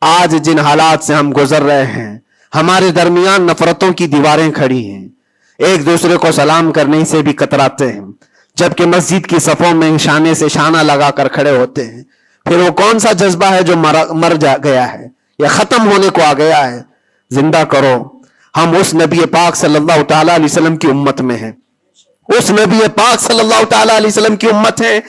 آج جن حالات سے ہم گزر رہے ہیں، ہمارے درمیان نفرتوں کی دیواریں کھڑی ہیں، ایک دوسرے کو سلام کرنے سے بھی کتراتے ہیں، جبکہ مسجد کی صفوں میں شانے سے شانہ لگا کر کھڑے ہوتے ہیں۔ پھر وہ کون سا جذبہ ہے جو مر گیا ہے یا ختم ہونے کو آ گیا ہے؟ زندہ کرو۔ ہم اس نبی پاک صلی اللہ تعالی علیہ وسلم کی امت میں ہیں، اس نبی پاک صلی اللہ تعالی علیہ وسلم کی امت ہے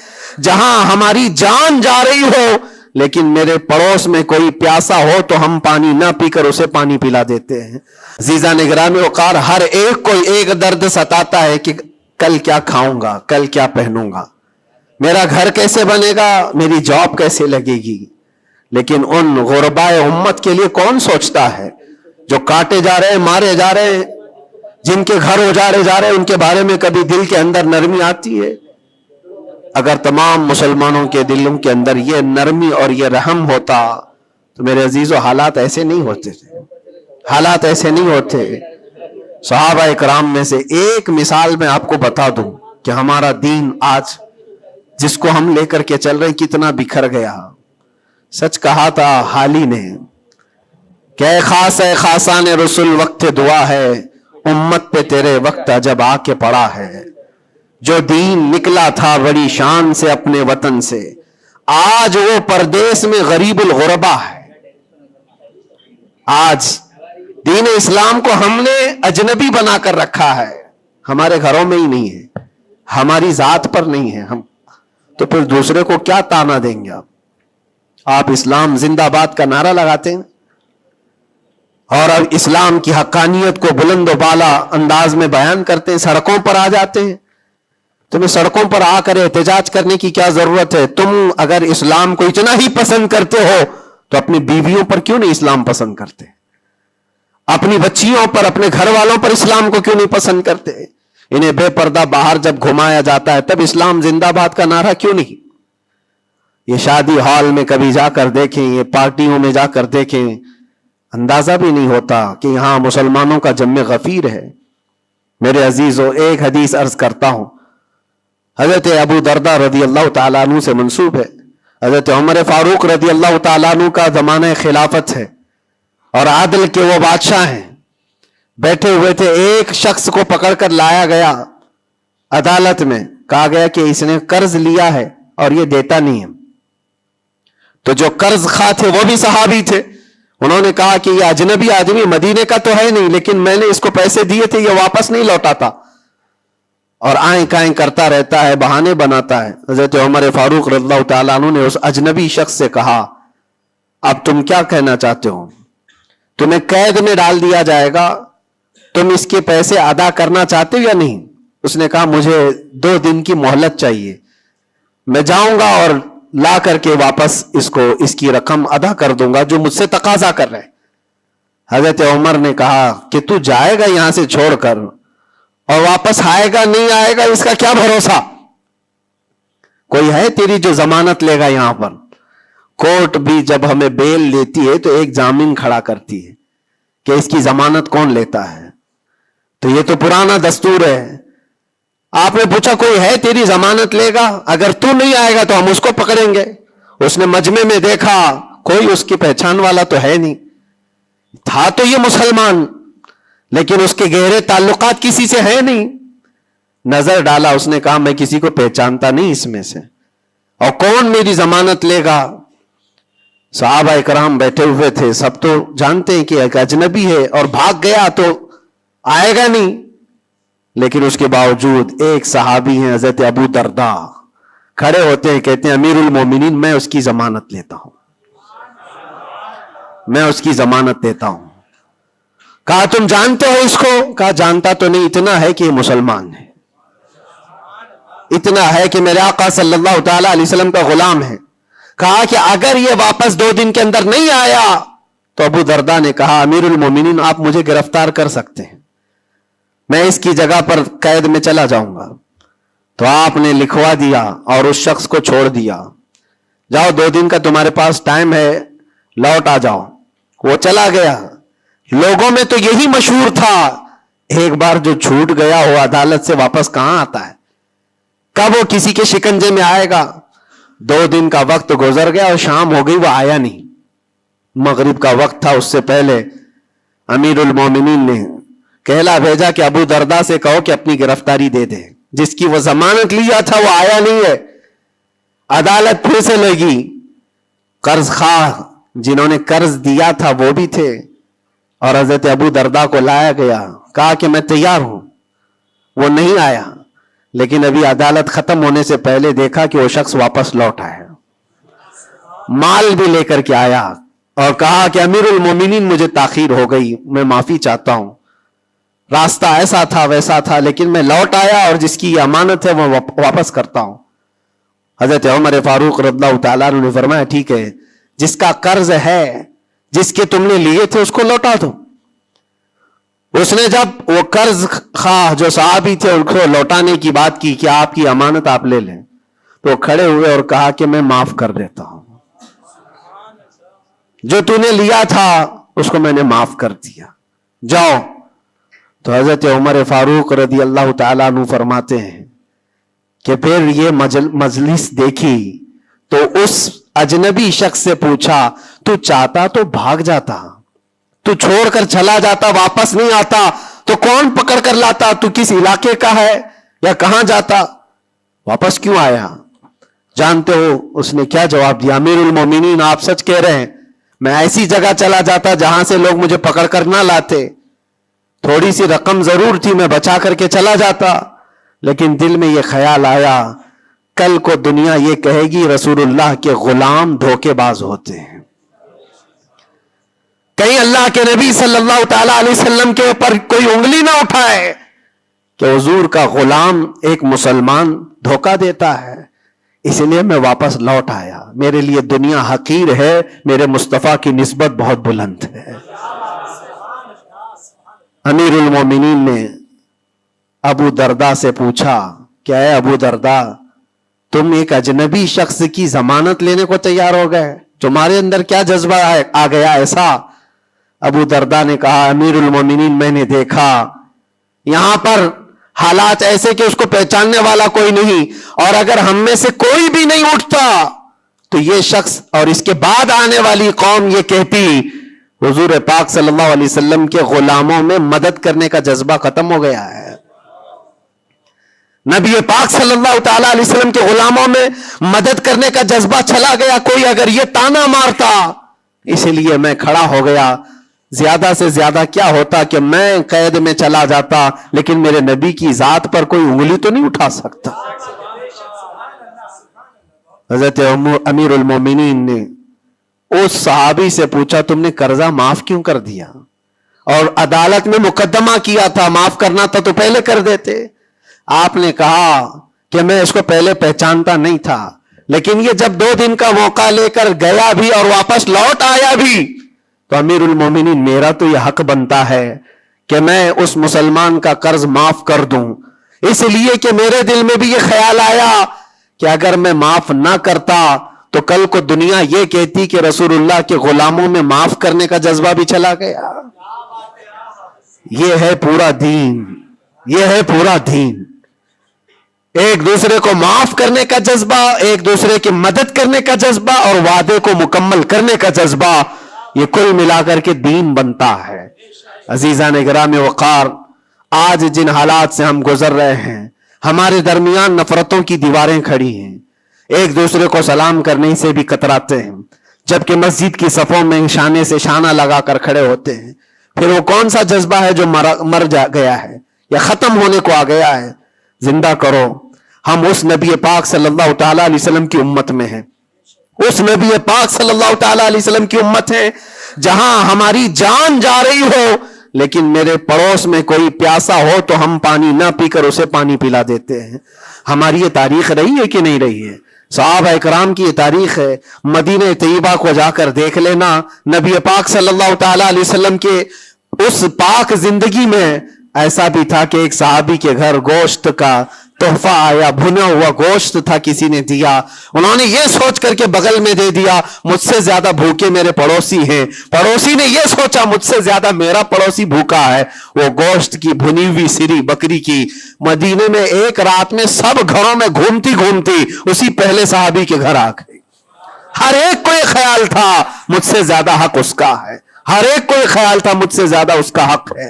جہاں ہماری جان جا رہی ہو لیکن میرے پڑوس میں کوئی پیاسا ہو تو ہم پانی نہ پی کر اسے پانی پلا دیتے ہیں۔ عزیزان گرامی وقار، ہر ایک کو ایک درد ستاتا ہے کہ کل کیا کھاؤں گا، کل کیا پہنوں گا، میرا گھر کیسے بنے گا، میری جاب کیسے لگے گی۔ لیکن ان غربائے امت کے لیے کون سوچتا ہے جو کاٹے جا رہے ہیں، مارے جا رہے ہیں، جن کے گھر اجاڑے جا رہے ہیں؟ ان کے بارے میں کبھی دل کے اندر نرمی آتی ہے؟ اگر تمام مسلمانوں کے دلوں کے اندر یہ نرمی اور یہ رحم ہوتا تو میرے عزیزو حالات ایسے نہیں ہوتے تھے، حالات ایسے نہیں ہوتے۔ صحابہ اکرام میں سے ایک مثال میں آپ کو بتا دوں کہ ہمارا دین آج جس کو ہم لے کر کے چل رہے کتنا بکھر گیا۔ سچ کہا تھا حالی نے کہ اے خاص ہے خاصان رسول وقت دعا ہے، امت پہ تیرے وقت عجب آ کے پڑا ہے۔ جو دین نکلا تھا بڑی شان سے اپنے وطن سے، آج وہ پردیس میں غریب الغربا ہے۔ آج دین اسلام کو ہم نے اجنبی بنا کر رکھا ہے، ہمارے گھروں میں ہی نہیں ہے، ہماری ذات پر نہیں ہے، ہم تو پھر دوسرے کو کیا تانا دیں گے؟ آپ اسلام زندہ باد کا نعرہ لگاتے ہیں اور اب اسلام کی حقانیت کو بلند و بالا انداز میں بیان کرتے ہیں، سڑکوں پر آ جاتے ہیں۔ تمہیں سڑکوں پر آ کر احتجاج کرنے کی کیا ضرورت ہے؟ تم اگر اسلام کو اتنا ہی پسند کرتے ہو تو اپنی بیویوں پر کیوں نہیں اسلام پسند کرتے؟ اپنی بچیوں پر، اپنے گھر والوں پر اسلام کو کیوں نہیں پسند کرتے؟ انہیں بے پردہ باہر جب گھمایا جاتا ہے تب اسلام زندہ باد کا نعرہ کیوں نہیں؟ یہ شادی ہال میں کبھی جا کر دیکھیں، یہ پارٹیوں میں جا کر دیکھیں، اندازہ بھی نہیں ہوتا کہ یہاں مسلمانوں کا جم غفیر ہے۔ میرے عزیزو، ایک حدیث عرض کرتا ہوں، حضرت ابو دردہ رضی اللہ تعالیٰ عنہ سے منسوب ہے۔ حضرت عمر فاروق رضی اللہ تعالیٰ عنہ کا زمانہ خلافت ہے اور عادل کے وہ بادشاہ ہیں۔ بیٹھے ہوئے تھے، ایک شخص کو پکڑ کر لایا گیا عدالت میں، کہا گیا کہ اس نے قرض لیا ہے اور یہ دیتا نہیں ہے۔ تو جو قرض خواہ تھے وہ بھی صحابی تھے، انہوں نے کہا کہ یہ اجنبی آدمی مدینے کا تو ہے نہیں، لیکن میں نے اس کو پیسے دیے تھے، یہ واپس نہیں لوٹاتا اور آئیں کائیں کرتا رہتا ہے، بہانے بناتا ہے۔ حضرت عمر فاروق رضی اللہ تعالیٰ عنہ نے اس اجنبی شخص سے کہا، اب تم کیا کہنا چاہتے ہو؟ تمہیں قید میں ڈال دیا جائے گا، تم اس کے پیسے ادا کرنا چاہتے ہو یا نہیں؟ اس نے کہا مجھے 2 دن کی مہلت چاہیے، میں جاؤں گا اور لا کر کے واپس اس کی رقم ادا کر دوں گا جو مجھ سے تقاضا کر رہے۔ حضرت عمر نے کہا کہ تو جائے گا یہاں سے چھوڑ کر اور واپس آئے گا نہیں آئے گا، اس کا کیا بھروسہ؟ کوئی ہے تیری جو ضمانت لے گا؟ یہاں پر کورٹ بھی جب ہمیں بیل لیتی ہے تو ایک ضامن کھڑا کرتی ہے کہ اس کی ضمانت کون لیتا ہے، تو یہ تو پرانا دستور ہے۔ آپ نے پوچھا کوئی ہے تیری ضمانت لے گا؟ اگر تو نہیں آئے گا تو ہم اس کو پکڑیں گے۔ اس نے مجمع میں دیکھا کوئی اس کی پہچان والا تو ہے نہیں، تھا تو یہ مسلمان لیکن اس کے گہرے تعلقات کسی سے ہے نہیں۔ نظر ڈالا، اس نے کہا میں کسی کو پہچانتا نہیں اس میں سے، اور کون میری ضمانت لے گا؟ صحابہ اکرام بیٹھے ہوئے تھے، سب تو جانتے ہیں کہ ایک اجنبی ہے اور بھاگ گیا تو آئے گا نہیں، لیکن اس کے باوجود ایک صحابی ہیں حضرت ابو دردہ، کھڑے ہوتے ہیں، کہتے ہیں امیر المومنین میں اس کی ضمانت لیتا ہوں، میں اس کی ضمانت دیتا ہوں۔ کہا تم جانتے ہو اس کو؟ کہا جانتا تو نہیں، اتنا ہے کہ یہ مسلمان ہے، اتنا ہے کہ میرے آقا صلی اللہ تعالی علیہ وسلم کا غلام ہے۔ کہا کہ اگر یہ واپس 2 دن کے اندر نہیں آیا تو ابو دردہ نے کہا امیر المومنین آپ مجھے گرفتار کر سکتے ہیں، میں اس کی جگہ پر قید میں چلا جاؤں گا۔ تو آپ نے لکھوا دیا اور اس شخص کو چھوڑ دیا، جاؤ 2 دن کا تمہارے پاس ٹائم ہے، لوٹ آ جاؤ۔ وہ چلا گیا۔ لوگوں میں تو یہی مشہور تھا، ایک بار جو چھوٹ گیا وہ عدالت سے واپس کہاں آتا ہے؟ کب وہ کسی کے شکنجے میں آئے گا؟ 2 دن کا وقت گزر گیا اور شام ہو گئی، وہ آیا نہیں۔ مغرب کا وقت تھا، اس سے پہلے امیر المومنین نے کہلا بھیجا کہ ابو درداء سے کہو کہ اپنی گرفتاری دے دے. جس کی وہ ضمانت لیا تھا وہ آیا نہیں ہے. عدالت پھر سے لگی. قرض خواہ جنہوں نے قرض دیا تھا وہ بھی تھے، اور حضرت ابو درداء کو لایا گیا. کہا کہ میں تیار ہوں. وہ نہیں آیا، لیکن ابھی عدالت ختم ہونے سے پہلے دیکھا کہ وہ شخص واپس لوٹ آیا، مال بھی لے کر کے آیا، اور کہا کہ امیر المومنین مجھے تاخیر ہو گئی، میں معافی چاہتا ہوں، راستہ ایسا تھا ویسا تھا، لیکن میں لوٹ آیا اور جس کی امانت ہے وہ واپس کرتا ہوں. حضرت عمر فاروق رضی اللہ تعالیٰ عنہ نے فرمایا ٹھیک ہے، جس کا قرض ہے، جس کے تم نے لیے تھے اس کو لوٹا دو. اس نے جب وہ قرض خواہ جو صحابی تھے ان کو لوٹانے کی بات کی کہ آپ کی امانت آپ لے لیں، تو وہ کھڑے ہوئے اور کہا کہ میں معاف کر دیتا ہوں، جو تو نے لیا تھا اس کو میں نے معاف کر دیا، جاؤ. تو حضرت عمر فاروق رضی اللہ تعالیٰ عنہ فرماتے ہیں کہ پھر یہ مجلس دیکھی تو اس اجنبی شخص سے پوچھا تو چاہتا تو بھاگ جاتا، تو چھوڑ کر چلا جاتا، واپس نہیں آتا تو کون پکڑ کر لاتا؟ تو کس علاقے کا ہے یا کہاں جاتا؟ واپس کیوں آیا؟ جانتے ہو اس نے کیا جواب دیا؟ امیر المومنین آپ سچ کہہ رہے ہیں، میں ایسی جگہ چلا جاتا جہاں سے لوگ مجھے پکڑ کر نہ لاتے، تھوڑی سی رقم ضرور تھی، میں بچا کر کے چلا جاتا، لیکن دل میں یہ خیال آیا کل کو دنیا یہ کہے گی رسول اللہ کے غلام دھوکے باز ہوتے ہیں. کہیں اللہ کے نبی صلی اللہ تعالی علیہ وسلم کے اوپر کوئی انگلی نہ اٹھائے کہ حضور کا غلام ایک مسلمان دھوکہ دیتا ہے. اس لیے میں واپس لوٹ آیا. میرے لیے دنیا حقیر ہے، میرے مصطفیٰ کی نسبت بہت بلند ہے. امیر المومنین نے ابو درداء سے پوچھا کہ اے ابو درداء، تم ایک اجنبی شخص کی ضمانت لینے کو تیار ہو گئے، تمہارے اندر کیا جذبہ آ گیا ایسا؟ ابو درداء نے کہا امیر المومنین میں نے دیکھا یہاں پر حالات ایسے کہ اس کو پہچاننے والا کوئی نہیں، اور اگر ہم میں سے کوئی بھی نہیں اٹھتا تو یہ شخص اور اس کے بعد آنے والی قوم یہ کہتی حضور پاک صلی اللہ علیہ وسلم کے غلاموں میں مدد کرنے کا جذبہ ختم ہو گیا ہے. نبی پاک صلی اللہ تعالی علیہ وسلم کے غلاموں میں مدد کرنے کا جذبہ چلا گیا. کوئی اگر یہ تانا مارتا، اس لیے میں کھڑا ہو گیا. زیادہ سے زیادہ کیا ہوتا کہ میں قید میں چلا جاتا، لیکن میرے نبی کی ذات پر کوئی انگلی تو نہیں اٹھا سکتا. حضرت امیر المومنین نے اس صحابی سے پوچھا تم نے قرضہ معاف کیوں کر دیا؟ اور عدالت میں مقدمہ کیا تھا، معاف کرنا تھا تو پہلے کر دیتے. آپ نے کہا کہ میں اس کو پہلے پہچانتا نہیں تھا، لیکن یہ جب 2 دن کا موقع لے کر گیا بھی اور واپس لوٹ آیا بھی تو امیر المومنین میرا تو یہ حق بنتا ہے کہ میں اس مسلمان کا قرض معاف کر دوں. اس لیے کہ میرے دل میں بھی یہ خیال آیا کہ اگر میں معاف نہ کرتا تو کل کو دنیا یہ کہتی کہ رسول اللہ کے غلاموں میں معاف کرنے کا جذبہ بھی چلا گیا. یہ ہے پورا دین، یہ ہے پورا دین. ایک دوسرے کو معاف کرنے کا جذبہ، ایک دوسرے کی مدد کرنے کا جذبہ، اور وعدے کو مکمل کرنے کا جذبہ، یہ کل ملا کر کے دین بنتا ہے. عزیزان گرام وقار، آج جن حالات سے ہم گزر رہے ہیں، ہمارے درمیان نفرتوں کی دیواریں کھڑی ہیں، ایک دوسرے کو سلام کرنے سے بھی کتراتے ہیں، جبکہ مسجد کی صفوں میں شانے سے شانہ لگا کر کھڑے ہوتے ہیں. پھر وہ کون سا جذبہ ہے جو مر گیا ہے یا ختم ہونے کو آ گیا ہے؟ زندہ کرو. ہم اس نبی پاک صلی اللہ تعالی علیہ وسلم کی امت میں ہیں، اس نبی پاک صلی اللہ تعالی علیہ وسلم کی امت ہے جہاں ہماری جان جا رہی ہو لیکن میرے پڑوس میں کوئی پیاسا ہو تو ہم پانی نہ پی کر اسے پانی پلا دیتے ہیں. ہماری یہ تاریخ رہی ہے کہ نہیں رہی ہے؟ صحابہ اکرام کی یہ تاریخ ہے. مدینہ طیبہ کو جا کر دیکھ لینا، نبی پاک صلی اللہ تعالی علیہ وسلم کے اس پاک زندگی میں ایسا بھی تھا کہ ایک صحابی کے گھر گوشت کا تحفہ آیا، بھنا ہوا گوشت تھا، کسی نے دیا، انہوں نے یہ سوچ کر کے بغل میں دے دیا مجھ سے زیادہ بھوکے میرے پڑوسی ہیں. پڑوسی نے یہ سوچا مجھ سے زیادہ میرا پڑوسی بھوکا ہے. وہ گوشت کی بھنی ہوئی سری بکری کی مدینے میں ایک رات میں سب گھروں میں گھومتی گھومتی اسی پہلے صحابی کے گھر آ گئی. ہر ایک کو یہ خیال تھا مجھ سے زیادہ حق اس کا ہے، ہر ایک کو یہ خیال تھا مجھ سے زیادہ اس کا حق ہے۔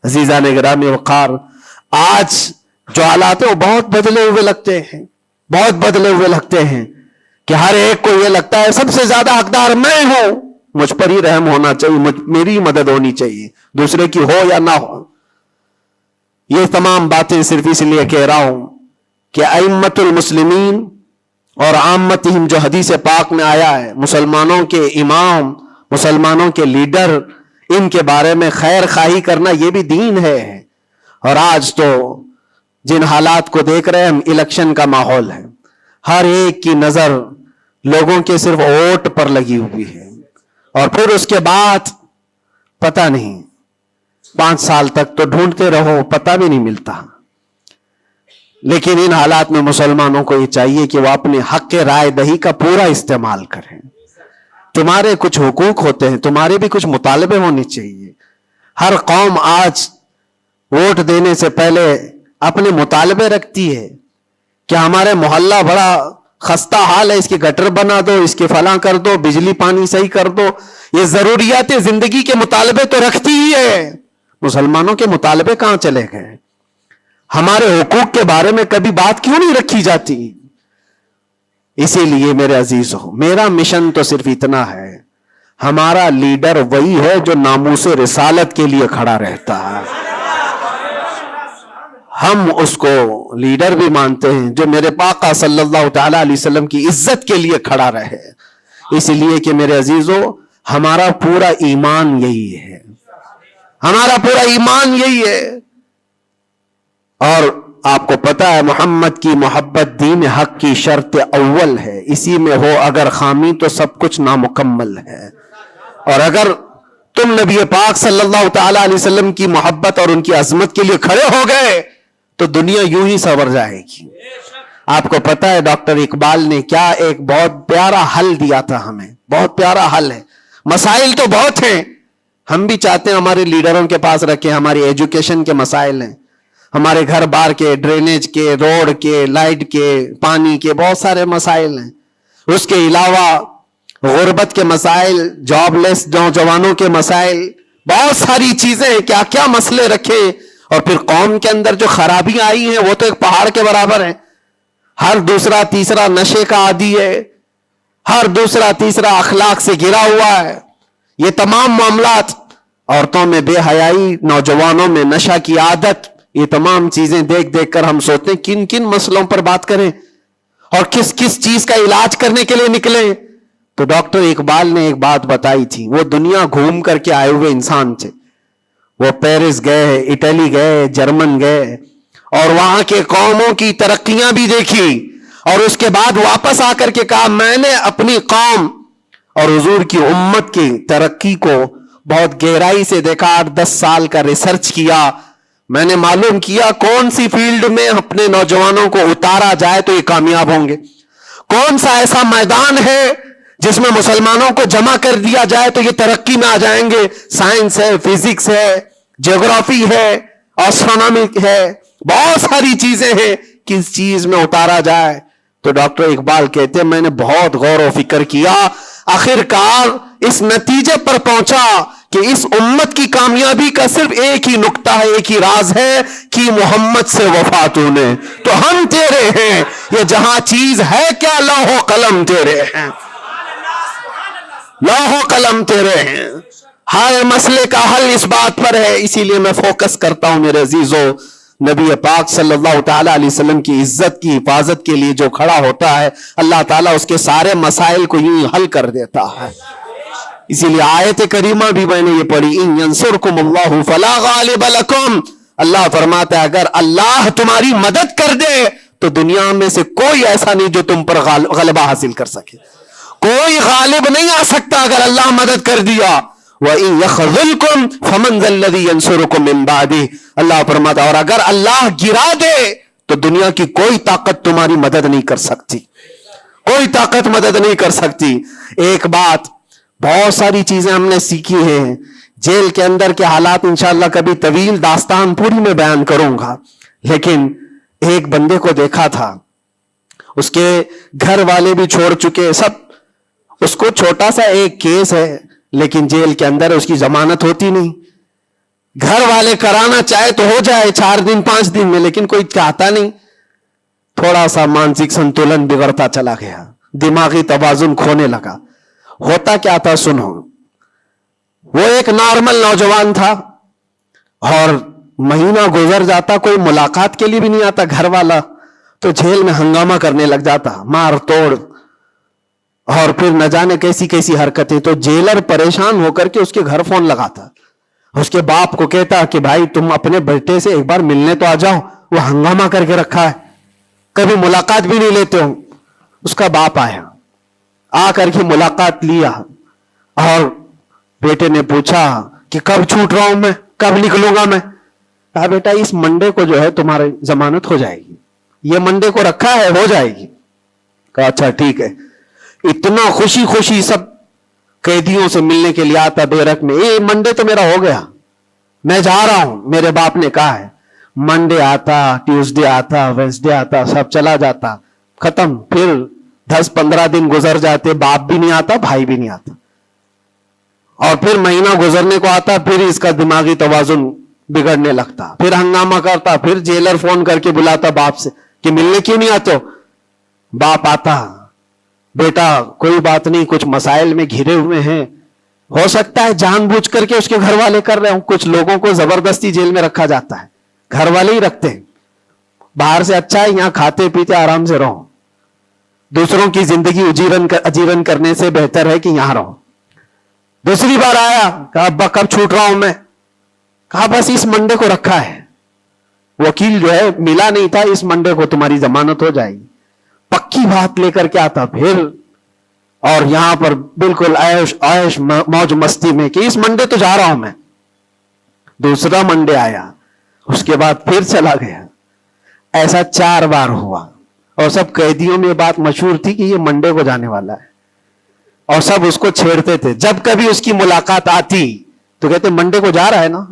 عزیزان گرامی وقار، آج جو حالات ہیں وہ بہت بدلے ہوئے لگتے ہیں، بہت بدلے ہوئے لگتے ہیں کہ ہر ایک کو یہ لگتا ہے سب سے زیادہ حقدار میں ہوں، مجھ پر ہی رحم ہونا چاہیے، میری مدد ہونی چاہیے، دوسرے کی ہو یا نہ ہو۔ یہ تمام باتیں صرف اس لیے کہہ رہا ہوں کہ ائمۃ المسلمین اور عامتہم جو حدیث پاک میں آیا ہے، مسلمانوں کے امام، مسلمانوں کے لیڈر، ان کے بارے میں خیر خواہی کرنا یہ بھی دین ہے۔ اور آج تو جن حالات کو دیکھ رہے ہیں ہم، الیکشن کا ماحول ہے، ہر ایک کی نظر لوگوں کے صرف ووٹ پر لگی ہوئی ہے، اور پھر اس کے بعد پتہ نہیں 5 سال تک تو ڈھونڈتے رہو، پتہ بھی نہیں ملتا۔ لیکن ان حالات میں مسلمانوں کو یہ چاہیے کہ وہ اپنے حق رائے دہی کا پورا استعمال کریں۔ تمہارے کچھ حقوق ہوتے ہیں، تمہارے بھی کچھ مطالبے ہونے چاہیے۔ ہر قوم آج ووٹ دینے سے پہلے اپنے مطالبے رکھتی ہے کہ ہمارے محلہ بڑا خستہ حال ہے، اس کی گٹر بنا دو، اس کے فلاں کر دو، بجلی پانی صحیح کر دو۔ یہ ضروریات زندگی کے مطالبے تو رکھتی ہی ہے، مسلمانوں کے مطالبے کہاں چلے گئے؟ ہمارے حقوق کے بارے میں کبھی بات کیوں نہیں رکھی جاتی؟ اسی لیے میرے عزیزو، میرا مشن تو صرف اتنا ہے، ہمارا لیڈر وہی ہے جو ناموس رسالت کے لیے کھڑا رہتا ہے۔ ہم اس کو لیڈر بھی مانتے ہیں جو میرے آقا صلی اللہ تعالی علیہ وسلم کی عزت کے لیے کھڑا رہے، اس لیے کہ میرے عزیزو ہمارا پورا ایمان یہی ہے، ہمارا پورا ایمان یہی ہے۔ اور آپ کو پتا ہے محمد کی محبت دین حق کی شرط اول ہے، اسی میں ہو اگر خامی تو سب کچھ نامکمل ہے۔ اور اگر تم نبی پاک صلی اللہ تعالی علیہ وسلم کی محبت اور ان کی عظمت کے لیے کھڑے ہو گئے تو دنیا یوں ہی سنور جائے گی۔ آپ کو پتا ہے ڈاکٹر اقبال نے کیا ایک بہت پیارا حل دیا تھا ہمیں، بہت پیارا حل ہے۔ مسائل تو بہت ہیں، ہم بھی چاہتے ہیں ہمارے لیڈروں کے پاس رکھیں، ہماری ایجوکیشن کے مسائل ہیں، ہمارے گھر بار کے، ڈرینیج کے، روڈ کے، لائٹ کے، پانی کے، بہت سارے مسائل ہیں۔ اس کے علاوہ غربت کے مسائل، جاب لیس نوجوانوں کے مسائل، بہت ساری چیزیں، کیا کیا مسئلے رکھے۔ اور پھر قوم کے اندر جو خرابیاں آئی ہیں وہ تو ایک پہاڑ کے برابر ہیں، ہر دوسرا تیسرا نشے کا عادی ہے، ہر دوسرا تیسرا اخلاق سے گرا ہوا ہے۔ یہ تمام معاملات، عورتوں میں بے حیائی، نوجوانوں میں نشہ کی عادت، یہ تمام چیزیں دیکھ دیکھ کر ہم سوچتے ہیں کن کن مسئلوں پر بات کریں اور کس کس چیز کا علاج کرنے کے لیے نکلیں۔ تو ڈاکٹر اقبال نے ایک بات بتائی تھی، وہ دنیا گھوم کر کے آئے ہوئے انسان تھے، وہ پیرس گئے، اٹلی گئے، جرمن گئے، اور وہاں کے قوموں کی ترقیاں بھی دیکھی، اور اس کے بعد واپس آ کر کے کہا میں نے اپنی قوم اور حضور کی امت کی ترقی کو بہت گہرائی سے دیکھا، 8-10 سال کا ریسرچ کیا، میں نے معلوم کیا کون سی فیلڈ میں اپنے نوجوانوں کو اتارا جائے تو یہ کامیاب ہوں گے، کون سا ایسا میدان ہے جس میں مسلمانوں کو جمع کر دیا جائے تو یہ ترقی میں آ جائیں گے۔ سائنس ہے، فزکس ہے، جغرافی ہے، اسٹرونومی ہے، بہت ساری چیزیں ہیں، کس چیز میں اتارا جائے؟ تو ڈاکٹر اقبال کہتے ہیں میں نے بہت غور و فکر کیا، آخرکار اس نتیجے پر پہنچا کہ اس امت کی کامیابی کا صرف ایک ہی نقطہ ہے، ایک ہی راز ہے کہ محمد سے وفا تو نے، تو ہم تیرے ہیں، یہ جہاں چیز ہے کیا، لوح و قلم تیرے ہیں، لوح و قلم تیرے ہیں۔ ہر مسئلے کا حل اس بات پر ہے، اسی لیے میں فوکس کرتا ہوں میرے عزیزو، نبی پاک صلی اللہ تعالی علیہ وسلم کی عزت کی حفاظت کے لیے جو کھڑا ہوتا ہے، اللہ تعالیٰ اس کے سارے مسائل کو یوں حل کر دیتا ہے۔ اسی لیے آیت کریمہ بھی میں نے یہ پڑھی، ان ینصرکم اللہ فلا غالب لکم، اللہ فرماتا ہے اگر اللہ تمہاری مدد کر دے تو دنیا میں سے کوئی ایسا نہیں جو تم پر غلبہ حاصل کر سکے، کوئی غالب نہیں آ سکتا اگر اللہ مدد کر دیا۔ وَإِن يَخْذُلْكُمْ فَمَنْ ذَا الَّذِي يَنْصُرُكُمْ مِنْ بَعْدِهِ، اللہ فرماتا اور اگر اللہ گرا دے تو دنیا کی کوئی طاقت تمہاری مدد نہیں کر سکتی، کوئی طاقت مدد نہیں کر سکتی۔ ایک بات، بہت ساری چیزیں ہم نے سیکھی ہیں، جیل کے اندر کے حالات انشاءاللہ کبھی طویل داستان پوری میں بیان کروں گا، لیکن ایک بندے کو دیکھا تھا، اس کے گھر والے بھی چھوڑ چکے، سب اس کو چھوٹا سا ایک کیس ہے لیکن جیل کے اندر اس کی ضمانت ہوتی نہیں. گھر والے کرانا چاہے تو ہو جائے 4 دن 5 دن میں, لیکن کوئی چاہتا نہیں. تھوڑا سا مانسک سنتولن بگڑتا چلا گیا, دماغی توازن کھونے لگا. ہوتا کیا تھا سنو, وہ ایک نارمل نوجوان تھا اور مہینہ گزر جاتا, کوئی ملاقات کے لیے بھی نہیں آتا گھر والا, تو جیل میں ہنگامہ کرنے لگ جاتا, مار توڑ, اور پھر نہ جانے کیسی کیسی حرکتیں. تو جیلر پریشان ہو کر کے اس کے گھر فون لگاتا, اس کے باپ کو کہتا کہ بھائی تم اپنے بیٹے سے ایک بار ملنے تو آ جاؤ, وہ ہنگامہ کر کے رکھا ہے, کبھی ملاقات بھی نہیں لیتے ہو. اس کا باپ آیا, آ کر کے ملاقات لیا, اور بیٹے نے پوچھا کہ کب چھوٹ رہا ہوں میں, کب نکلوں گا میں. کہا بیٹا اس منڈے کو جو ہے تمہاری ضمانت ہو جائے گی, یہ منڈے کو رکھا ہے, ہو جائے گی. کہا اچھا ٹھیک ہے. اتنا خوشی خوشی سب قیدیوں سے ملنے کے لیے آتا بیرک میں, یہ منڈے تو میرا ہو گیا, میں جا رہا ہوں. میرے باپ نے کہا ہے. منڈے آتا, ٹیوزڈے آتا, وینسڈے آتا, سب چلا جاتا, ختم. پھر 10-15 دن گزر جاتے, باپ بھی نہیں آتا, بھائی بھی نہیں آتا, اور پھر مہینہ گزرنے کو آتا, پھر اس کا دماغی توازن بگڑنے لگتا, پھر ہنگامہ کرتا, پھر جیلر فون کر کے بلاتا باپ سے کہ ملنے کیوں نہیں آتے ہو. باپ آتا, بیٹا کوئی بات نہیں, کچھ مسائل میں گھرے ہوئے ہیں, ہو سکتا ہے جان بوجھ کر کے اس کے گھر والے کر رہے ہوں, کچھ لوگوں کو زبردستی جیل میں رکھا جاتا ہے, گھر والے ہی رکھتے ہیں. باہر سے اچھا ہے یہاں کھاتے پیتے آرام سے رہو, دوسروں کی زندگی اجیرن کرنے سے بہتر ہے کہ یہاں رہو. دوسری بار آیا, کہا ابا کب چھوٹ رہا ہوں میں. کہا بس اس منڈے کو رکھا ہے, وکیل جو ہے ملا نہیں تھا, اس منڈے کو تمہاری ضمانت ہو جائے گی. پکی بات لے کر کے آتا پھر, اور یہاں پر بالکل عیش موج مستی میں کہ اس منڈے تو جا رہا ہوں میں. دوسرا منڈے آیا, اس کے بعد پھر چلا گیا. ایسا 4 بار ہوا, اور سب قیدیوں میں یہ بات مشہور تھی کہ یہ منڈے کو جانے والا ہے, اور سب اس کو چھیڑتے تھے. جب کبھی اس کی ملاقات آتی تو کہتے منڈے کو جا رہا ہے نا.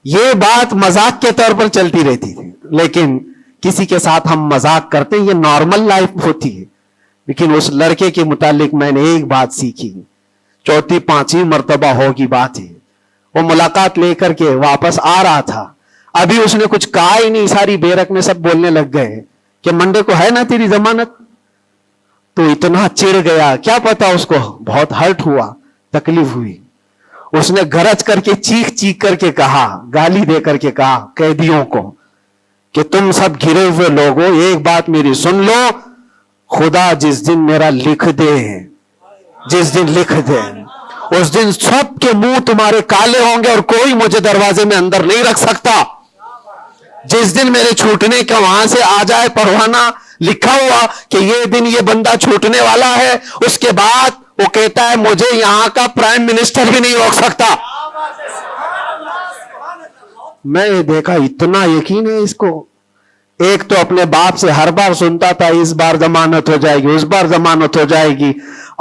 یہ بات مذاق کے طور پر چلتی رہتی تھی, لیکن کسی کے ساتھ ہم مذاق کرتے ہیں, یہ نارمل لائف ہوتی ہے. لیکن اس لڑکے کے متعلق میں نے ایک بات سیکھی, 4-5 مرتبہ ہوگی بات ہے. وہ ملاقات لے کر کے واپس آ رہا تھا, ابھی اس نے کچھ کہا ہی نہیں, ساری بیرک میں سب بولنے لگ گئے کہ منڈے کو ہے نا تیری ضمانت. تو اتنا چڑ گیا, کیا پتا اس کو بہت ہرٹ ہوا, تکلیف ہوئی. اس نے گرج کر کے چیخ چیخ کر کے کہا, گالی دے کر کے کہا قیدیوں کو کہ تم سب گھرے ہوئے لوگوں, ایک بات میری سن لو, خدا جس دن میرا لکھ دے, جس دن لکھ دے, اس دن سب کے منہ تمہارے کالے ہوں گے اور کوئی مجھے دروازے میں اندر نہیں رکھ سکتا. جس دن میرے چھوٹنے کا وہاں سے آ جائے پروانہ لکھا ہوا کہ یہ دن یہ بندہ چھوٹنے والا ہے, اس کے بعد وہ کہتا ہے مجھے یہاں کا پرائم منسٹر بھی نہیں روک سکتا. میں نے دیکھا اتنا یقین ہے اس کو. ایک تو اپنے باپ سے ہر بار سنتا تھا اس بار ضمانت ہو جائے گی, اس بار ضمانت ہو جائے گی,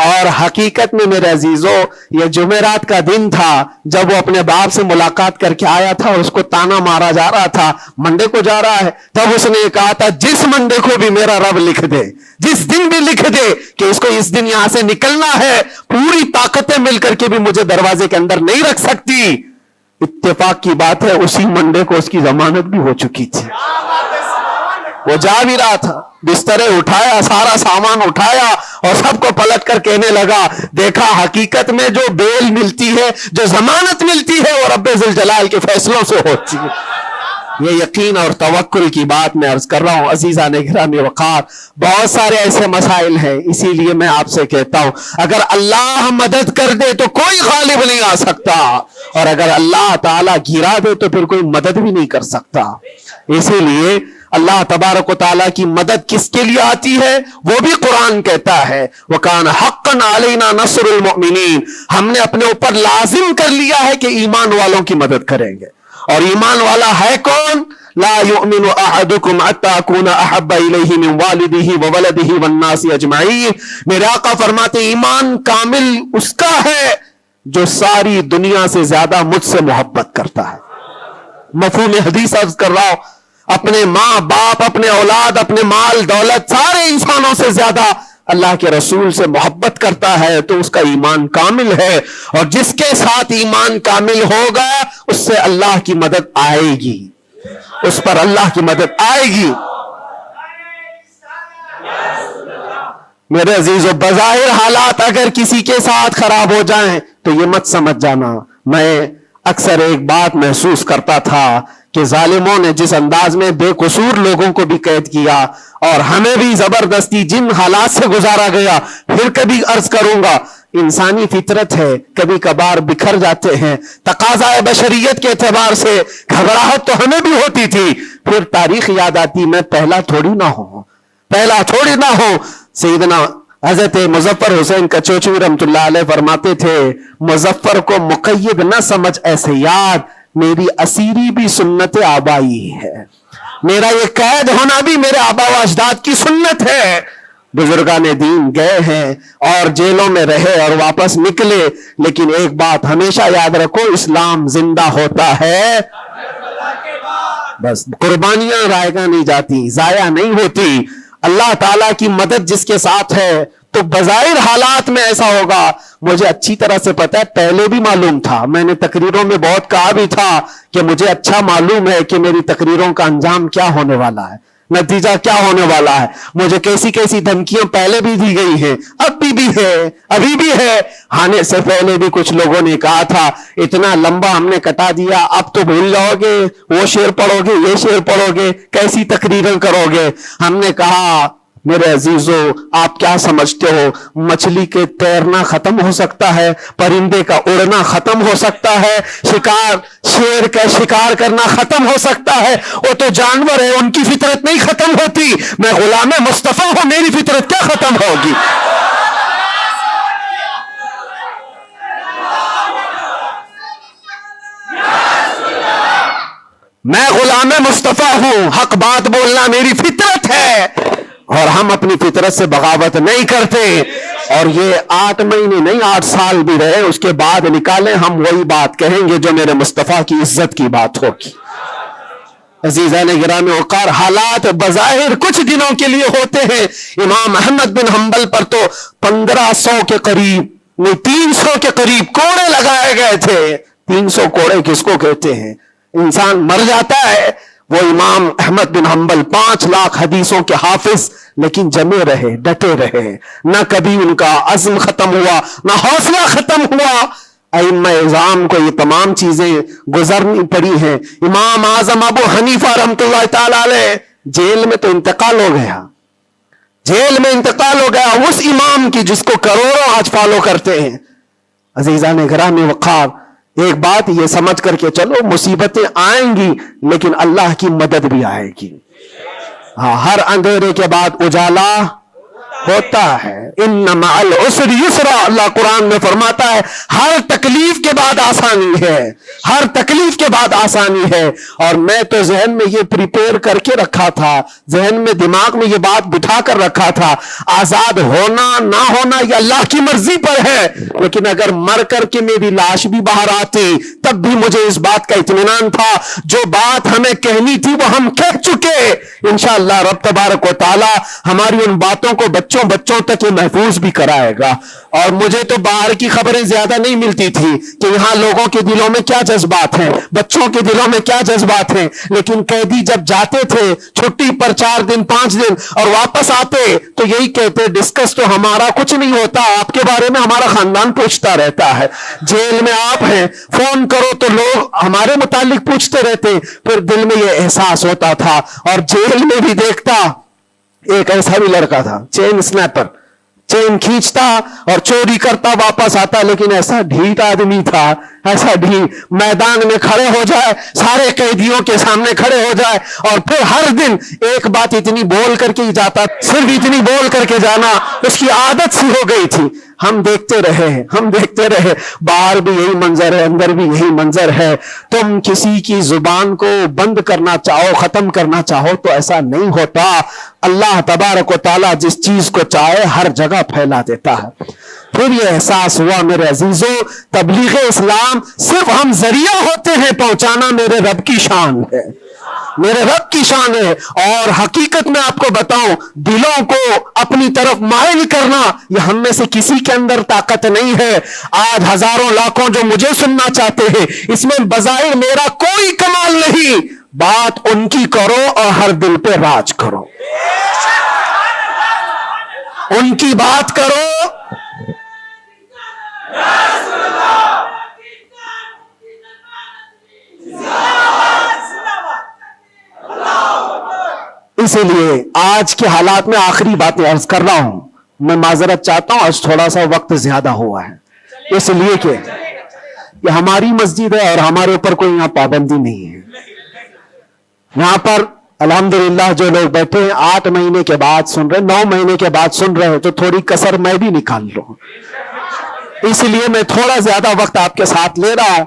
اور حقیقت میں میرے عزیزوں یہ جمعرات کا دن تھا جب وہ اپنے باپ سے ملاقات کر کے آیا تھا, اور اس کو تانا مارا جا رہا تھا منڈے کو جا رہا ہے. تب اس نے کہا تھا جس منڈے کو بھی میرا رب لکھ دے, جس دن بھی لکھ دے کہ اس کو اس دن یہاں سے نکلنا ہے, پوری طاقتیں مل کر کے بھی مجھے دروازے کے اندر نہیں رکھ سکتی. اتفاق کی بات ہے اسی منڈے کو اس کی ضمانت بھی ہو چکی تھی. وہ جا بھی رہا تھا, بسترے اٹھایا, سارا سامان اٹھایا, اور سب کو پلٹ کر کہنے لگا دیکھا حقیقت میں جو بیل ملتی ہے, جو ضمانت ملتی ہے, وہ رب ذوالجلال کے فیصلوں سے ہوتی ہے. یہ یقین اور توکل کی بات میں عرض کر رہا ہوں. عزیزان گرامی وقار, بہت سارے ایسے مسائل ہیں, اسی لیے میں آپ سے کہتا ہوں اگر اللہ مدد کر دے تو کوئی غالب نہیں آ سکتا, اور اگر اللہ تعالیٰ گرا دے تو پھر کوئی مدد بھی نہیں کر سکتا. اسی لیے اللہ تبارک و تعالیٰ کی مدد کس کے لیے آتی ہے وہ بھی قرآن کہتا ہے وَكَانَ حَقًّا عَلَيْنَا نَصْرُ الْمُؤْمِنِينَ. ہم نے اپنے اوپر لازم کر لیا ہے کہ ایمان والوں کی مدد کریں گے. اور ایمان والا ہے کون؟ لا يؤمن احدكم حتى اكون احب اليه من والده وولده والناس اجمعين. میرے آقا فرماتے ایمان کامل اس کا ہے جو ساری دنیا سے زیادہ مجھ سے محبت کرتا ہے. مفہوم حدیث عرض کر رہا ہوں, اپنے ماں باپ, اپنے اولاد, اپنے مال دولت, سارے انسانوں سے زیادہ اللہ کے رسول سے محبت کرتا ہے تو اس کا ایمان کامل ہے, اور جس کے ساتھ ایمان کامل ہوگا اس سے اللہ کی مدد آئے گی, اس پر اللہ کی مدد آئے گی. میرے عزیزو, بظاہر حالات اگر کسی کے ساتھ خراب ہو جائیں تو یہ مت سمجھ جانا. میں اکثر ایک بات محسوس کرتا تھا کہ ظالموں نے جس انداز میں بے قصور لوگوں کو بھی قید کیا اور ہمیں بھی زبردستی جن حالات سے گزارا گیا, پھر کبھی عرض کروں گا انسانی فطرت ہے, کبھی کبھار بکھر جاتے ہیں, تقاضا بشریت کے اعتبار سے گھبراہٹ تو ہمیں بھی ہوتی تھی. پھر تاریخ یاد آتی, میں پہلا تھوڑی نہ ہوں. سیدنا حضرت مظفر حسین کچوچوی رحمت اللہ علیہ فرماتے تھے, مظفر کو مقید نہ سمجھ ایسے یاد, میری اسیری بھی سنت آبائی ہے, میرا یہ قید ہونا بھی میرے آبا و اجداد کی سنت ہے. بزرگان دین گئے ہیں اور جیلوں میں رہے اور واپس نکلے, لیکن ایک بات ہمیشہ یاد رکھو, اسلام زندہ ہوتا ہے, بس قربانیاں رائگاں نہیں جاتی, ضائع نہیں ہوتی. اللہ تعالیٰ کی مدد جس کے ساتھ ہے تو بظاہر حالات میں ایسا ہوگا. مجھے اچھی طرح سے پتا ہے, پہلے بھی معلوم تھا, میں نے تقریروں میں بہت کہا بھی تھا کہ مجھے اچھا معلوم ہے کہ میری تقریروں کا انجام کیا ہونے والا ہے, نتیجہ کیا ہونے والا ہے. مجھے کیسی کیسی دھمکیاں پہلے بھی دی گئی ہیں, ابھی بھی ہے. آنے سے پہلے بھی کچھ لوگوں نے کہا تھا اتنا لمبا ہم نے کٹا دیا, اب تو بھول جاؤ گے, وہ شعر پڑھو گے, یہ شعر پڑھو گے, کیسی تقریریں کرو گے. ہم نے کہا میرے عزیزو, آپ کیا سمجھتے ہو, مچھلی کے تیرنا ختم ہو سکتا ہے, پرندے کا اڑنا ختم ہو سکتا ہے, شیر کا شکار کرنا ختم ہو سکتا ہے, وہ تو جانور ہے, ان کی فطرت نہیں ختم ہوتی. میں غلام مصطفیٰ ہوں, میری فطرت کیا ختم ہوگی. میں غلام مصطفیٰ ہوں, حق بات بولنا میری فطرت ہے, اور ہم اپنی فطرت سے بغاوت نہیں کرتے. اور یہ 8 مہینے نہیں 8 سال بھی رہے, اس کے بعد نکالیں, ہم وہی بات کہیں گے جو میرے مصطفیٰ کی عزت کی بات ہوگی. عزیزان گرامی وقار, حالات بظاہر کچھ دنوں کے لیے ہوتے ہیں. امام احمد بن حنبل پر تو 1500 کے قریب نہیں 300 کے قریب کوڑے لگائے گئے تھے. 300 کوڑے کس کو کہتے ہیں, انسان مر جاتا ہے. وہ امام احمد بن حنبل 5 لاکھ حدیثوں کے حافظ, لیکن جمے رہے, ڈٹے رہے, نہ کبھی ان کا عزم ختم ہوا, نہ حوصلہ ختم ہوا. ائمہ اعظام کو یہ تمام چیزیں گزرنی پڑی ہیں. امام اعظم ابو حنیفہ رحمت اللہ تعالی علیہ جیل میں تو انتقال ہو گیا, اس امام کی جس کو کروڑوں آج فالو کرتے ہیں. عزیزان گرامی وقار, ایک بات یہ سمجھ کر کے چلو, مصیبتیں آئیں گی لیکن اللہ کی مدد بھی آئے گی. ہاں, ہر اندھیرے کے بعد اجالا ہوتا ہے. ان مع العسر یسرا, اللہ قرآن میں فرماتا ہے ہر تکلیف کے بعد آسانی ہے, اور میں تو ذہن میں یہ پریپیئر کر کے رکھا تھا, ذہن میں دماغ میں یہ بات بٹھا کر رکھا تھا, آزاد ہونا نہ ہونا یہ اللہ کی مرضی پر ہے. لیکن اگر مر کر کے میری لاش بھی باہر آتی تب بھی مجھے اس بات کا اطمینان تھا, جو بات ہمیں کہنی تھی وہ ہم کہہ چکے. انشاءاللہ رب تبارک و تعالی ہماری ان باتوں کو بچوں تک یہ محفوظ بھی کرائے گا. اور مجھے تو باہر کی خبریں زیادہ نہیں ملتی تھی کہ یہاں لوگوں کے دلوں میں کیا جذبات ہیں, بچوں کے دلوں میں کیا جذبات ہیں. لیکن قیدی جب جاتے تھے چھٹی پر 4 دن 5 دن اور واپس آتے تو یہی کہتے, ڈسکس تو ہمارا کچھ نہیں ہوتا, آپ کے بارے میں ہمارا خاندان پوچھتا رہتا ہے. جیل میں آپ ہیں, فون کرو تو لوگ ہمارے متعلق پوچھتے رہتے. پھر دل میں یہ احساس ہوتا تھا, اور جیل میں بھی دیکھتا ایک ایسا بھی لڑکا تھا, چین سنیپر, چین کھینچتا اور چوری کرتا, واپس آتا, لیکن ایسا ڈھیٹ آدمی تھا, ایسا ڈھیٹ, میدان میں کھڑے ہو جائے, سارے قیدیوں کے سامنے کھڑے ہو جائے, اور پھر ہر دن ایک بات اتنی بول کر کے ہی جاتا, صرف اتنی بول کر کے جانا, اس کی عادت سی ہو گئی تھی. ہم دیکھتے رہے, باہر بھی یہی منظر ہے, اندر بھی یہی منظر ہے. تم کسی کی زبان کو بند کرنا چاہو, ختم کرنا چاہو تو ایسا نہیں ہوتا. اللہ تبارک و تعالیٰ جس چیز کو چاہے ہر جگہ پھیلا دیتا ہے. پھر یہ احساس ہوا میرے عزیزو, تبلیغ اسلام صرف ہم ذریعہ ہوتے ہیں پہنچانا, میرے رب کی شان ہے. میرے رب کی شان ہے. اور حقیقت میں آپ کو بتاؤں, دلوں کو اپنی طرف مائل کرنا یہ ہم میں سے کسی کے اندر طاقت نہیں ہے. آج ہزاروں لاکھوں جو مجھے سننا چاہتے ہیں, اس میں بظاہر میرا کوئی کمال نہیں. بات ان کی کرو اور ہر دل پہ راج کرو, ان کی بات کرو. اسی لیے آج کے حالات میں آخری باتیں عرض کر رہا ہوں. میں معذرت چاہتا ہوں, آج تھوڑا سا وقت زیادہ ہوا ہے, اس لیے کہ یہ ہماری مسجد ہے اور ہمارے اوپر کوئی یہاں پابندی نہیں ہے. یہاں پر الحمدللہ جو لوگ بیٹھے ہیں 8 مہینے کے بعد سن رہے, 9 مہینے کے بعد سن رہے ہیں, تو تھوڑی کسر میں بھی نکال لوں. اس لیے میں تھوڑا زیادہ وقت آپ کے ساتھ لے رہا ہوں.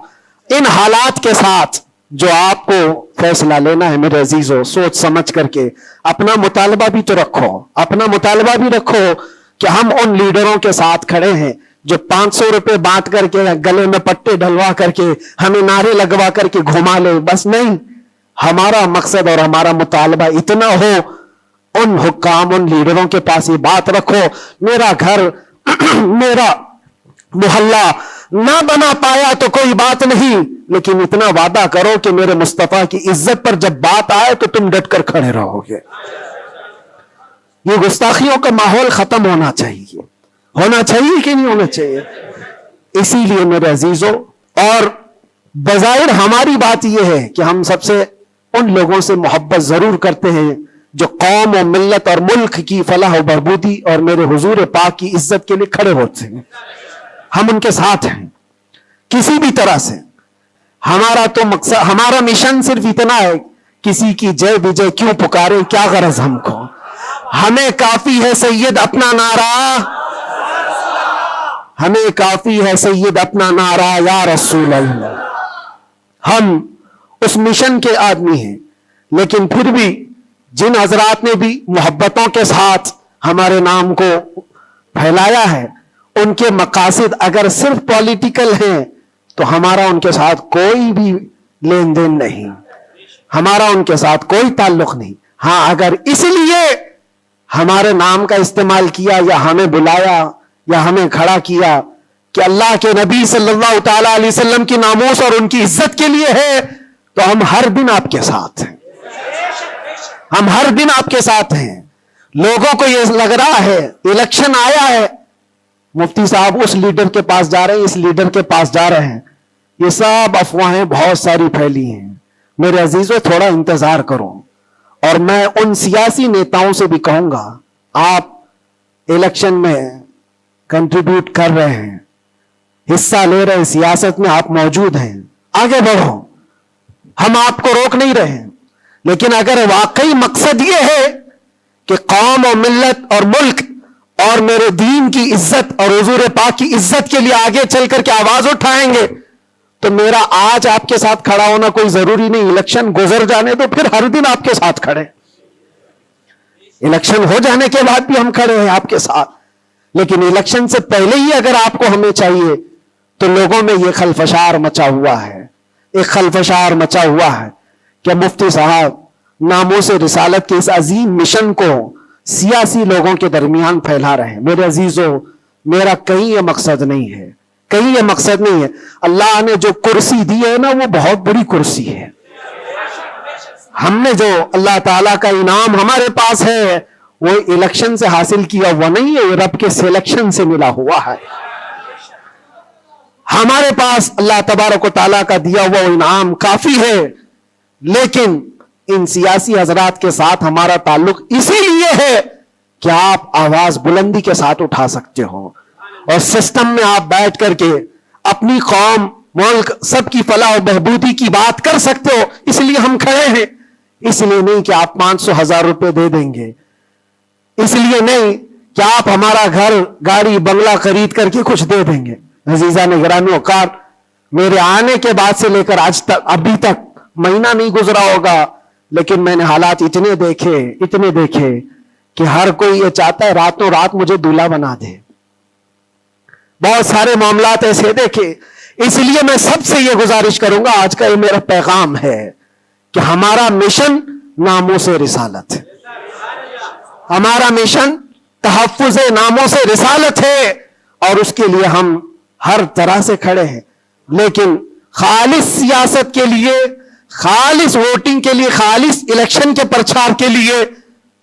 ان حالات کے ساتھ جو آپ کو فیصلہ لینا ہے میرے عزیزوں, سوچ سمجھ کر کے اپنا مطالبہ بھی تو رکھو, اپنا مطالبہ بھی رکھو کہ ہم ان لیڈروں کے ساتھ کھڑے ہیں جو 500 روپے بانٹ کر کے, گلے میں پٹے ڈلوا کر کے, ہمیں نعرے لگوا کر کے گھما لے. بس نہیں, ہمارا مقصد اور ہمارا مطالبہ اتنا ہو, ان حکام, ان لیڈروں کے پاس یہ بات رکھو, میرا گھر میرا محلہ نہ بنا پایا تو کوئی بات نہیں, لیکن اتنا وعدہ کرو کہ میرے مصطفیٰ کی عزت پر جب بات آئے تو تم ڈٹ کر کھڑے رہو گے. یہ گستاخیوں کا ماحول ختم ہونا چاہیے. ہونا چاہیے کہ نہیں ہونا چاہیے؟ اسی لیے میرے عزیزوں, اور بظاہر ہماری بات یہ ہے کہ ہم سب سے ان لوگوں سے محبت ضرور کرتے ہیں جو قوم و ملت اور ملک کی فلاح و بہبودی اور میرے حضور پاک کی عزت کے لیے کھڑے ہوتے ہیں. ہم ان کے ساتھ ہیں کسی بھی طرح سے. ہمارا تو مقصد, ہمارا مشن صرف اتنا ہے, کسی کی جے وجے کیوں پکارے, کیا غرض ہم کو, ہمیں کافی ہے سید اپنا نعرہ, ہمیں کافی ہے سید اپنا نعرہ یا رسول اللہ. ہم اس مشن کے آدمی ہیں, لیکن پھر بھی جن حضرات نے بھی محبتوں کے ساتھ ہمارے نام کو پھیلایا ہے, ان کے مقاصد اگر صرف پولیٹیکل ہیں تو ہمارا ان کے ساتھ کوئی بھی لین دین نہیں, ہمارا ان کے ساتھ کوئی تعلق نہیں. ہاں, اگر اس لیے ہمارے نام کا استعمال کیا یا ہمیں بلایا یا ہمیں کھڑا کیا کہ اللہ کے نبی صلی اللہ تعالی علیہ وسلم کی ناموس اور ان کی عزت کے لیے ہے, تو ہم ہر دن آپ کے ساتھ ہیں, ہم ہر دن آپ کے ساتھ ہیں. لوگوں کو یہ لگ رہا ہے الیکشن آیا ہے, مفتی صاحب اس لیڈر کے پاس جا رہے ہیں, اس لیڈر کے پاس جا رہے ہیں, یہ سب افواہیں بہت ساری پھیلی ہیں. میرے عزیزوں, تھوڑا انتظار کرو. اور میں ان سیاسی نیتاؤں سے بھی کہوں گا, آپ الیکشن میں کنٹریبیوٹ کر رہے ہیں, حصہ لے رہے ہیں, سیاست میں آپ موجود ہیں, آگے بڑھو, ہم آپ کو روک نہیں رہے ہیں. لیکن اگر واقعی مقصد یہ ہے کہ قوم و ملت اور ملک اور میرے دین کی عزت اور حضور پاک کی عزت کے لیے آگے چل کر کے آواز اٹھائیں گے, تو میرا آج آپ کے ساتھ کھڑا ہونا کوئی ضروری نہیں. الیکشن گزر جانے تو پھر ہر دن آپ کے ساتھ کھڑے, الیکشن ہو جانے کے بعد بھی ہم کھڑے ہیں آپ کے ساتھ. لیکن الیکشن سے پہلے ہی اگر آپ کو ہمیں چاہیے, تو لوگوں میں یہ خلفشار مچا ہوا ہے, ایک خلفشار مچا ہوا ہے کہ مفتی صاحب ناموس رسالت کے اس عظیم مشن کو سیاسی لوگوں کے درمیان پھیلا رہے ہیں. میرے عزیزوں, میرا کہیں یہ مقصد نہیں ہے, کہیں یہ مقصد نہیں ہے. اللہ نے جو کرسی دی ہے نا, وہ بہت بڑی کرسی ہے. ہم نے جو اللہ تعالیٰ کا انعام ہمارے پاس ہے, وہ الیکشن سے حاصل کیا ہوا نہیں ہے, رب کے سلیکشن سے ملا ہوا ہے. ہمارے پاس اللہ تبارک و تعالیٰ کا دیا ہوا انعام کافی ہے. لیکن ان سیاسی حضرات کے ساتھ ہمارا تعلق اسی لیے ہے کہ آپ آواز بلندی کے ساتھ اٹھا سکتے ہو, اور سسٹم میں آپ بیٹھ کر کے اپنی قوم, ملک, سب کی فلاح و بہبودی کی بات کر سکتے ہو. اس لیے ہم کھڑے ہیں. اس لیے نہیں کہ آپ 500,000 روپے دے دیں گے, اس لیے نہیں کہ آپ ہمارا گھر, گاڑی, بنگلہ خرید کر کے کچھ دے دیں گے. عزیزان گرامی اوقات, میرے آنے کے بعد سے لے کر آج تک, ابھی تک مہینہ نہیں گزرا ہوگا, لیکن میں نے حالات اتنے دیکھے کہ ہر کوئی یہ چاہتا ہے راتوں رات مجھے دولہا بنا دے. بہت سارے معاملات ایسے دیکھے. اس لیے میں سب سے یہ گزارش کروں گا, آج کا یہ میرا پیغام ہے کہ ہمارا مشن ناموس رسالت ہے، ہمارا مشن تحفظ ناموس رسالت ہے، اور اس کے لیے ہم ہر طرح سے کھڑے ہیں. لیکن خالص سیاست کے لیے، خالص ووٹنگ کے لیے، خالص الیکشن کے پرچار کے لیے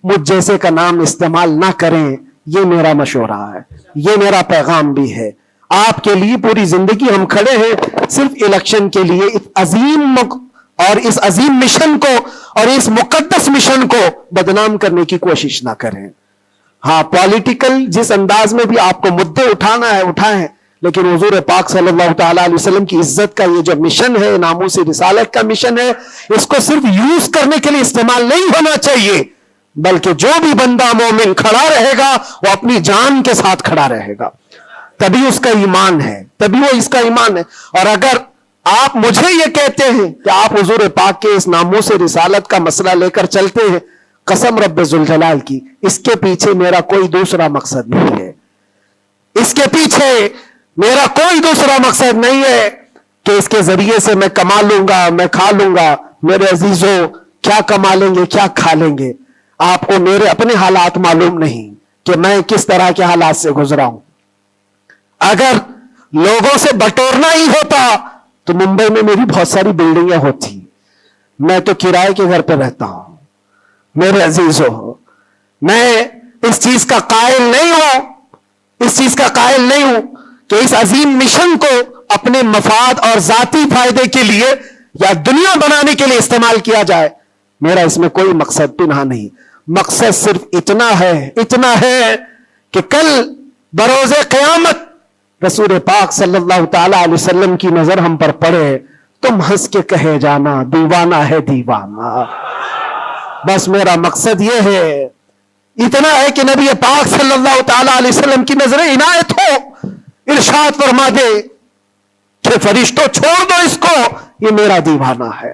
مجھ جیسے کا نام استعمال نہ کریں. یہ میرا مشورہ ہے، یہ میرا پیغام بھی ہے. آپ کے لیے پوری زندگی ہم کھڑے ہیں صرف الیکشن کے لیے. اس عظیم مشن کو اور اس مقدس مشن کو بدنام کرنے کی کوشش نہ کریں. ہاں، پولیٹیکل جس انداز میں بھی آپ کو مدعے اٹھانا ہے اٹھائیں، لیکن حضور پاک صلی اللہ تعالیٰ علیہ وسلم کی عزت کا یہ جو مشن ہے، ناموس رسالت کا مشن ہے، اس کو صرف یوز کرنے کے لیے استعمال نہیں ہونا چاہیے، بلکہ جو بھی بندہ مومن کھڑا رہے گا وہ اپنی جان کے ساتھ کھڑا رہے گا. تبھی اس کا ایمان ہے، تبھی وہ اس کا ایمان ہے. اور اگر آپ مجھے یہ کہتے ہیں کہ آپ حضور پاک کے اس ناموس رسالت کا مسئلہ لے کر چلتے ہیں، قسم رب ذوالجلال کی، اس کے پیچھے میرا کوئی دوسرا مقصد نہیں ہے. اس کے پیچھے میرا کوئی دوسرا مقصد نہیں ہے کہ اس کے ذریعے سے میں کما لوں گا، میں کھا لوں گا. میرے عزیزوں، کیا کما لیں گے، کیا کھا لیں گے؟ آپ کو میرے اپنے حالات معلوم نہیں کہ میں کس طرح کے حالات سے گزرا ہوں. اگر لوگوں سے بٹورنا ہی ہوتا تو ممبئی میں میری بہت ساری بلڈنگیں ہوتی. میں تو کرائے کے گھر پہ رہتا ہوں. میرے عزیزوں، میں اس چیز کا قائل نہیں ہوں، اس چیز کا قائل نہیں ہوں کہ اس عظیم مشن کو اپنے مفاد اور ذاتی فائدے کے لیے یا دنیا بنانے کے لیے استعمال کیا جائے. میرا اس میں کوئی مقصد پنہا نہیں. مقصد صرف اتنا ہے کہ کل بروز قیامت رسول پاک صلی اللہ تعالی علیہ وسلم کی نظر ہم پر پڑے، تم ہنس کے کہے جانا دیوانہ ہے دیوانہ. بس میرا مقصد یہ ہے، اتنا ہے کہ نبی پاک صلی اللہ تعالی علیہ وسلم کی نظر عنایت ہو، ارشاد فرما دے کہ فرشتوں چھوڑ دو اس کو، یہ میرا دیوانہ ہے.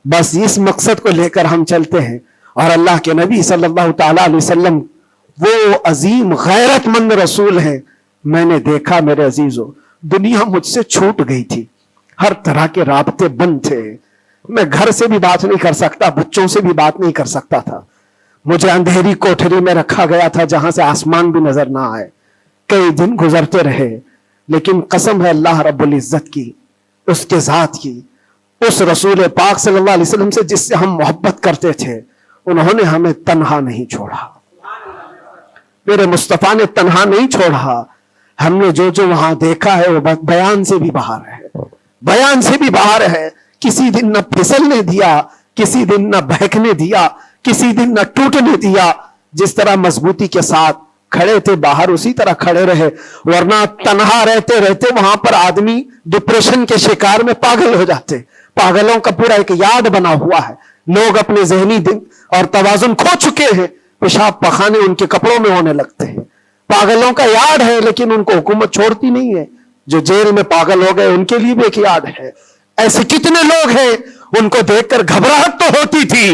بس اس مقصد کو لے کر ہم چلتے ہیں. اور اللہ کے نبی صلی اللہ تعالی علیہ وسلم وہ عظیم غیرت مند رسول ہیں. میں نے دیکھا میرے عزیزوں، دنیا مجھ سے چھوٹ گئی تھی، ہر طرح کے رابطے بند تھے. میں گھر سے بھی بات نہیں کر سکتا، بچوں سے بھی بات نہیں کر سکتا تھا. مجھے اندھیری کوٹھری میں رکھا گیا تھا جہاں سے آسمان بھی نظر نہ آئے. کئی دن گزرتے رہے، لیکن قسم ہے اللہ رب العزت کی، اس کے ذات کی، اس رسول پاک صلی اللہ علیہ وسلم سے جس سے ہم محبت کرتے تھے، انہوں نے ہمیں تنہا نہیں چھوڑا. میرے مصطفیٰ نے تنہا نہیں چھوڑا. ہم نے جو وہاں دیکھا ہے وہ بیان سے بھی باہر ہے، بیان سے بھی باہر ہے. کسی دن نہ پھسلنے دیا، کسی دن نہ بہکنے دیا، کسی دن نہ ٹوٹنے دیا. جس طرح مضبوطی کے ساتھ کھڑے تھے باہر اسی طرح کھڑے رہے. ورنہ تنہا رہتے رہتے وہاں پر آدمی ڈپریشن کے شکار میں پاگل ہو جاتے. پاگلوں کا پورا ایک یاد بنا ہوا ہے. لوگ اپنے ذہنی دن اور توازن کھو چکے ہیں. پیشاب پخانے ان کے کپڑوں میں ہونے لگتے ہیں. پاگلوں کا یاد ہے، لیکن ان کو حکومت چھوڑتی نہیں ہے. جو جیل میں پاگل ہو گئے ان کے لیے بھی ایک یاد ہے. ایسے کتنے لوگ ہیں، ان کو دیکھ کر گھبراہٹ تو ہوتی تھی،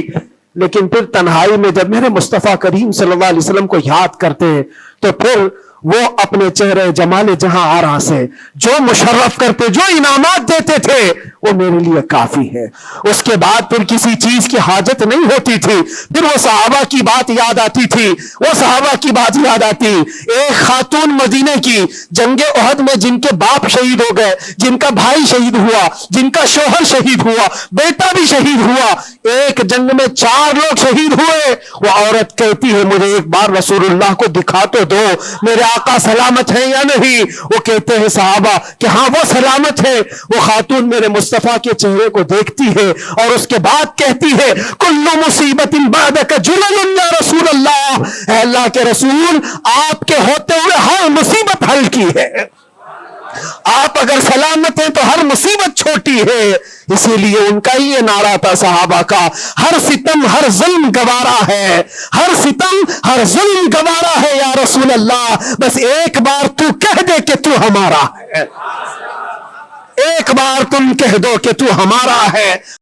لیکن پھر تنہائی میں جب میرے مصطفیٰ کریم صلی اللہ علیہ وسلم کو یاد کرتے تو پھر وہ اپنے چہرے جمال جہاں آرا سے جو مشرف کرتے، جو انعامات دیتے تھے، وہ میرے لیے کافی ہے. اس کے بعد پھر کسی چیز کی حاجت نہیں ہوتی تھی. پھر وہ صحابہ کی بات یاد آتی تھی، وہ صحابہ کی بات یاد آتی. ایک خاتون مدینے کی جنگ احد میں جن کے باپ شہید ہو گئے، جن کا بھائی شہید ہوا، جن کا شوہر شہید ہوا، بیٹا بھی شہید ہوا، ایک جنگ میں 4 لوگ شہید ہوئے. وہ عورت کہتی ہے مجھے ایک بار رسول اللہ کو دکھا تو دو، میرے آقا سلامت ہے یا نہیں؟ وہ کہتے ہیں صحابہ کہ ہاں وہ سلامت ہے. وہ خاتون میرے مصطفیٰ کے چہرے کو دیکھتی ہے اور اس کے بعد کہتی ہے کل مصیبت بعدک جلل یا رسول اللہ، اے اللہ کے رسول، آپ کے ہوتے ہوئے ہر مصیبت ہلکی ہے. آپ اگر سلامت ہیں تو ہر مصیبت چھوٹی ہے. اسی لیے ان کا یہ نعرہ تھا صحابہ کا، ہر ستم ہر ظلم گوارا ہے، ہر ستم ہر ظلم گوارا ہے یا رسول اللہ، بس ایک بار تو کہہ دے کہ تو ہمارا ہے، ایک بار تم کہہ دو کہ تو ہمارا ہے.